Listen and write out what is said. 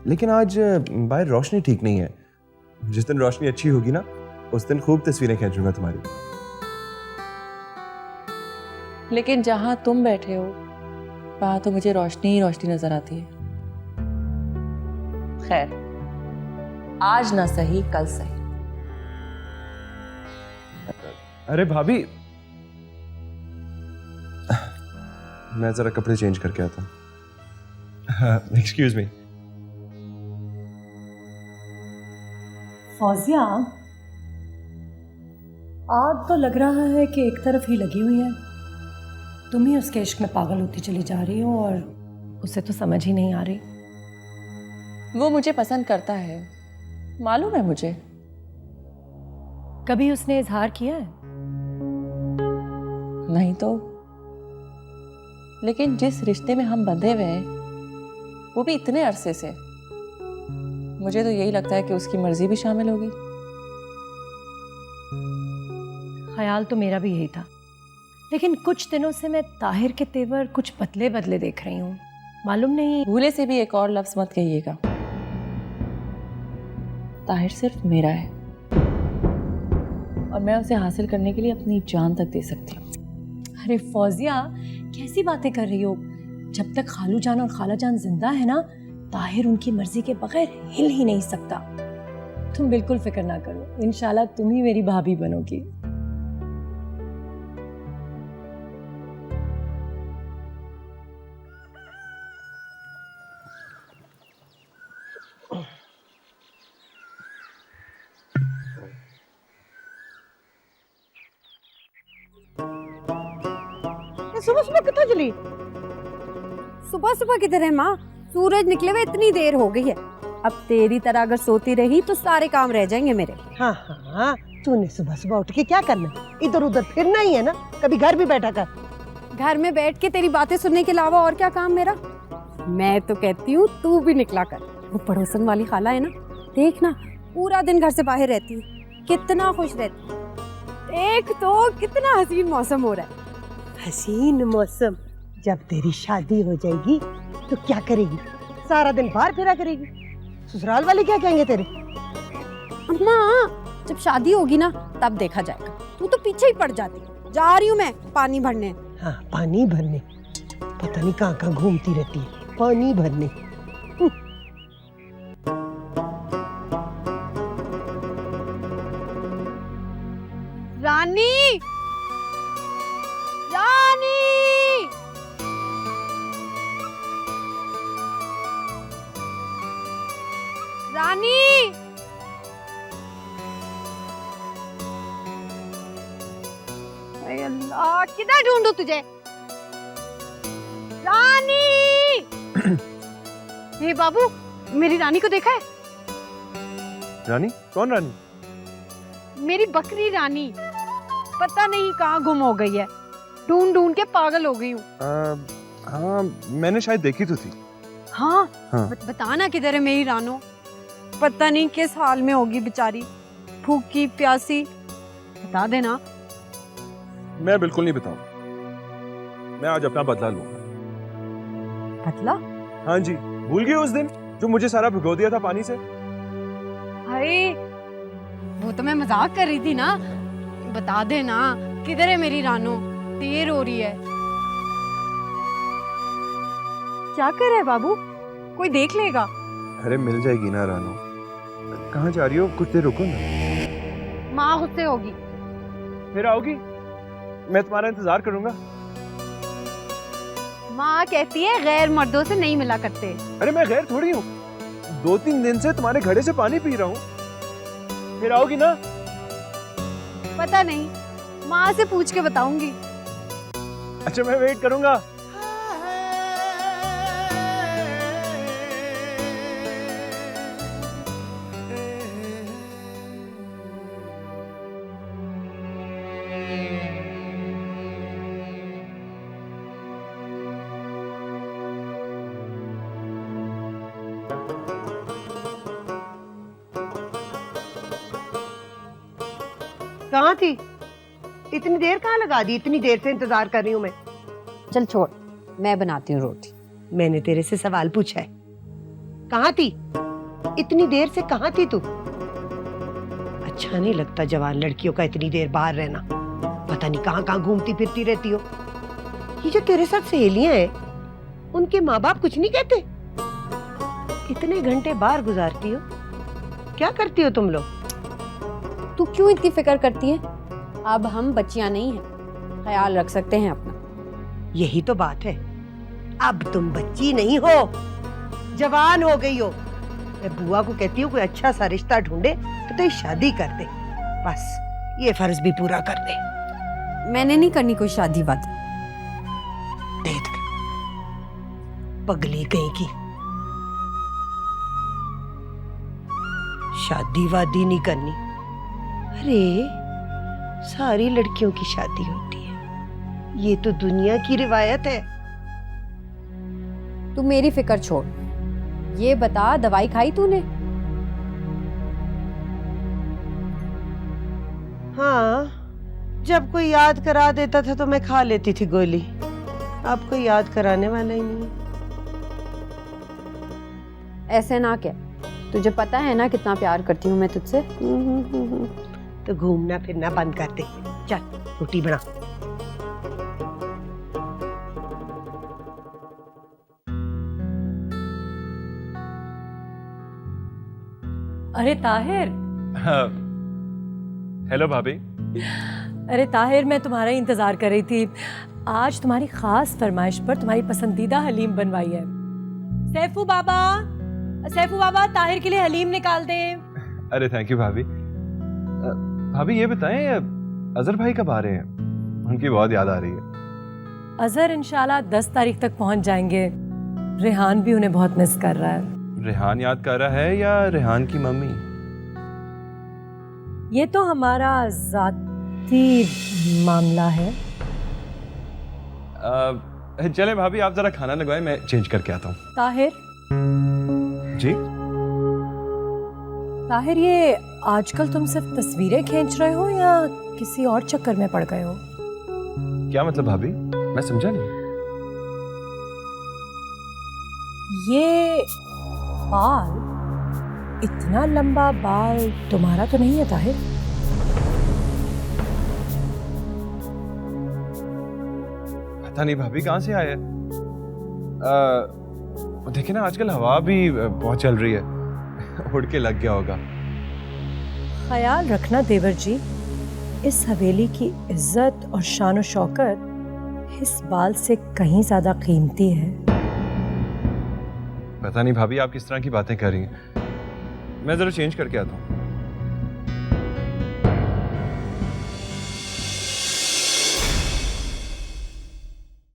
लेकिन आज बाहर रोशनी ठीक नहीं है। जिस दिन रोशनी अच्छी होगी ना, उस दिन खूब तस्वीरें खींचूंगा तुम्हारी। लेकिन जहां तुम बैठे हो वहां तो मुझे रोशनी ही रोशनी नजर आती है। खैर, आज ना सही कल सही। अरे भाभी, मैं जरा कपड़े चेंज करके आता हूँ। Excuse me. फौजिया, आग तो लग रहा है कि एक तरफ ही लगी हुई है। तुम ही उसके इश्क में पागल होती चली जा रही हो और उसे तो समझ ही नहीं आ रही। वो मुझे पसंद करता है, मालूम है मुझे। कभी उसने इजहार किया है? नहीं तो। लेकिन जिस रिश्ते में हम बंधे हुए हैं, वो भी इतने अरसे से, मुझे तो यही लगता है कि उसकी मर्जी भी शामिल होगी। ख्याल तो मेरा भी यही था, लेकिन कुछ दिनों से मैं ताहिर के तेवर कुछ बदले बदले देख रही हूँ। मालूम नहीं। भूले से भी एक और लफ्ज मत कहिएगा। ताहिर सिर्फ मेरा है और मैं उसे हासिल करने के लिए अपनी जान तक दे सकती हूँ। अरे फौजिया, कैसी बातें कर रही हो? जब तक खालू जान और खाला जान जिंदा है ना, ताहिर उनकी मर्जी के बगैर हिल ही नहीं सकता। तुम बिल्कुल फिक्र ना करो, इंशाल्लाह तुम ही मेरी भाभी बनोगी। सुबह सुबह कितना चली? सुबह सुबह किधर है माँ? सूरज निकले हुए इतनी देर हो गई है। अब तेरी तरह अगर सोती रही तो सारे काम रह जाएंगे मेरे। हाँ हाँ, तूने सुबह सुबह उठ के क्या करना? इधर उधर फिरना ही है ना, कभी घर भी बैठा कर। घर में बैठ के तेरी बातें सुनने के अलावा और क्या काम मेरा? मैं तो कहती हूँ तू भी निकला कर। वो पड़ोसन वाली खाला है ना, देखना पूरा दिन घर से बाहर रहती है, कितना खुश रहती है। एक तो कितना हसीन मौसम हो रहा है। हसीन मौसम? जब तेरी शादी हो जाएगी तो क्या करेगी? सारा दिन बाहर फिरा करेगी। ससुराल वाले क्या कहेंगे तेरे? अम्मा, जब शादी होगी ना तब देखा जाएगा। तू तो पीछे ही पड़ जाती। जा रही हूँ मैं पानी भरने। हाँ, पानी भरने? पता नहीं कहाँ कहाँ घूमती रहती है पानी भरने। रानी, रानी, रानी, अरे अल्लाह, किधर ढूंढूं तुझे? रानी। हे बाबू, मेरी रानी को देखा है? रानी? कौन रानी? मेरी बकरी रानी। पता नहीं कहाँ गुम हो गई है। ढूंढ ढूंढ के पागल हो गई हूँ। हाँ, मैंने शायद देखी तो थी। हाँ, हाँ। बताना किधर है मेरी रानो? पता नहीं किस हाल में होगी बेचारी, भूखी प्यासी। बता देना। मैं बिल्कुल नहीं बताऊं। मैं आज अपना बदला लूंगा। बदला? हाँ जी, भूल गए उस दिन जो मुझे सारा भिगो दिया था पानी से? हाय, वो तो मैं मजाक कर रही थी ना। बता देना किधर है मेरी रानो? देर हो रही है। क्या कर रहा है बाबू? कोई देख लेगा। अरे मिल जाएगी ना रानो। कहाँ जा रही हो? कुछ देर रुको ना। माँ गुस्से होगी। फिर आओगी? मैं तुम्हारा इंतजार करूंगा। माँ कहती है गैर मर्दों से नहीं मिला करते। अरे मैं गैर थोड़ी हूँ। 2-3 दिन से तुम्हारे घड़े से पानी पी रहा हूँ। फिर आओगी ना? पता नहीं, माँ से पूछ के बताऊंगी। अच्छा, मैं वेट करूंगा। कहाँ थी? इतनी देर कहाँ लगा दी? इतनी देर से इंतजार कर रही हूँ मैं। चल छोड़, मैं बनाती हूँ रोटी। मैंने तेरे से सवाल पूछा है। कहाँ थी? इतनी देर से कहाँ थी तू? अच्छा नहीं लगता जवान लड़कियों का इतनी देर बाहर रहना। पता नहीं कहाँ कहाँ घूमती फिरती रहती हो। ये जो तेरे साथ सहेलियां हैं, उनके माँ बाप कुछ नहीं कहते? इतने घंटे बाहर गुजारती हो, क्या करती हो तुम लोग? तू क्यों इतनी फिक्र करती है? अब हम बच्चियां नहीं हैं, ख्याल रख सकते हैं अपना। यही तो बात है, अब तुम बच्ची नहीं हो, जवान हो गई हो। मैं बुआ को कहती हूँ कोई अच्छा सा रिश्ता ढूंढे तो तेरी शादी कर दे, बस ये फर्ज भी पूरा कर दे। मैंने नहीं करनी कोई शादी वादी। देख पगली कहीं की, शादी वादी नहीं करनी। अरे सारी लड़कियों की शादी होती है, ये तो दुनिया की रिवायत है। तू मेरी फिक्र छोड़, ये बता दवाई खाई तूने? हाँ, जब कोई याद करा देता था तो मैं खा लेती थी गोली। अब कोई याद कराने वाला ही नहीं है। ऐसे ना कह, तुझे पता है ना कितना प्यार करती हूँ मैं तुझसे। तो घूमना फिरना बंद कर दे, चल रोटी बना। अरे ताहिर, हेलो भाभी। अरे ताहिर, मैं तुम्हारा ही इंतजार कर रही थी। आज तुम्हारी खास फरमाइश पर तुम्हारी पसंदीदा हलीम बनवाई है। सैफू बाबा, सैफू बाबा, ताहिर के लिए हलीम निकाल दें। अरे थैंक यू भाभी। भाभी ये बताएं अजहर भाई कब आ रहे हैं? उनकी बहुत याद आ रही है। अजहर इंशाल्लाह 10 तारीख तक पहुंच जाएंगे। रेहान भी उन्हें बहुत मिस कर रहा है। रेहान याद कर रहा है या रेहान की मम्मी? ये तो हमारा जाती मामला है। चले भाभी, आप जरा खाना लगवाएं, मैं चेंज करके आता हूँ। ताहिर, जी? ताहिर, ये आजकल तुम सिर्फ तस्वीरें खींच रहे हो या किसी और चक्कर में पड़ गए हो? क्या मतलब भाभी, मैं समझा नहीं। ये बाल, इतना लंबा बाल तुम्हारा तो नहीं है ताहिर? पता नहीं भाभी कहाँ से आया। देखिए ना, आजकल हवा भी बहुत चल रही है, उड़ के लग गया होगा। ख्याल रखना देवर जी, इस हवेली की इज्जत और शान और शौकत इस बाल से कहीं ज्यादा कीमती है। पता नहीं भाभी आप किस तरह की बातें कर रही हैं। मैं जरा चेंज करके आता हूँ।